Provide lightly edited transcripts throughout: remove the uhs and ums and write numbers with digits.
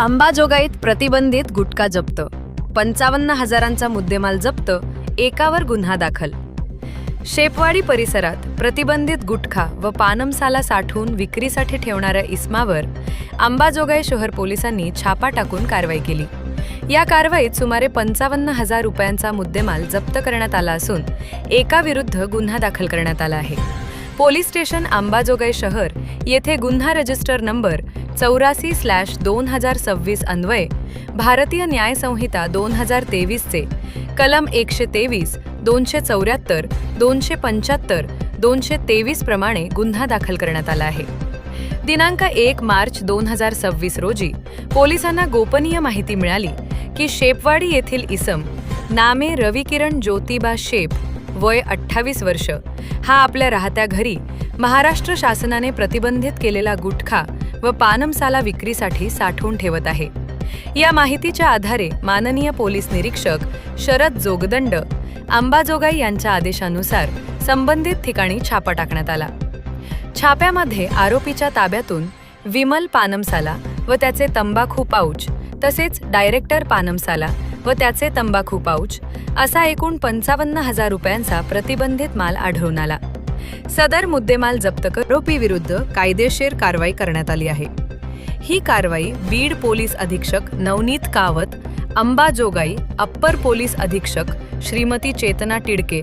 अंबाजोगाईत प्रतिबंधित गुटखा जप्त, 55,000चा मुद्देमाल जप्त, एकावर गुन्हा दाखल. शेपवाडी परिसरात प्रतिबंधित गुटखा व पानमसाला साठवून विक्रीसाठी ठेवणाऱ्या इस्मावर अंबाजोगाई शहर पोलिसांनी छापा टाकून कारवाई केली. या कारवाईत सुमारे 55,000 रुपयांचा मुद्देमाल जप्त करण्यात आला असून एकाविरुद्ध गुन्हा दाखल करण्यात आला आहे. पोलीस स्टेशन अंबाजोगाई शहर येथे गुन्हा रजिस्टर नंबर 84/2026 अन्वये भारतीय न्याय संहिता 2023 चे कलम 123, 274, 275, 223 प्रमाणे गुन्हा दाखल करण्यात आला आहे. दिनांक 1 मार्च 2026 रोजी पोलिसांना गोपनीय माहिती मिळाली की शेपवाडी येथील इसम नामे रविकिरण ज्योतिबा शेप, वय 28 वर्ष, हा आपल्या राहत्या घरी महाराष्ट्र शासनाने प्रतिबंधित केलेला गुटखा व पानमसाला विक्रीसाठी साठवून ठेवत आहे. या माहितीच्या आधारे माननीय पोलीस निरीक्षक शरद जोगदंड, अंबाजोगाई यांच्या आदेशानुसार संबंधित ठिकाणी छापा टाकण्यात आला. छाप्यामध्ये आरोपीच्या ताब्यातून विमल पानमसाला व त्याचे तंबाखू पाऊच तसेच डायरेक्टर पानमसाला व त्याचे तंबाखू पाऊच असा एकूण 55,000 रुपयांचा प्रतिबंधित माल आढळून आला. सदर मुद्देमाल जप्त करून आरोपीविरुद्ध कायदेशीर कारवाई करण्यात आली आहे. ही कारवाई बीड पोलीस अधीक्षक नवनीत कावत, अंबाजोगाई अप्पर पोलीस अधीक्षक श्रीमती चेतना टिडके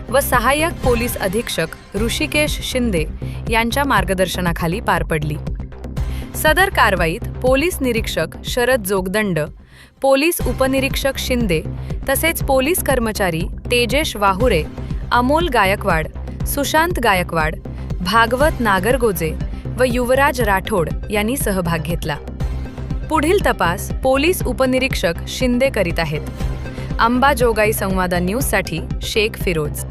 व सहाय्यक पोलीस अधीक्षक ऋषिकेश शिंदे यांच्या मार्गदर्शनाखाली पार पडली. सदर कारवाईत पोलीस निरीक्षक शरद जोगदंड, पोलीस उपनिरीक्षक शिंदे तसेच पोलीस कर्मचारी तेजेश वाहुरे, अमोल गायकवाड, सुशांत गायकवाड, भागवत नागरगोजे व युवराज राठोड यांनी सहभाग घेतला. पुढील तपास पोलीस उपनिरीक्षक शिंदे करीत आहेत. अंबाजोगाई संवाद न्यूजसाठी शेख फिरोज.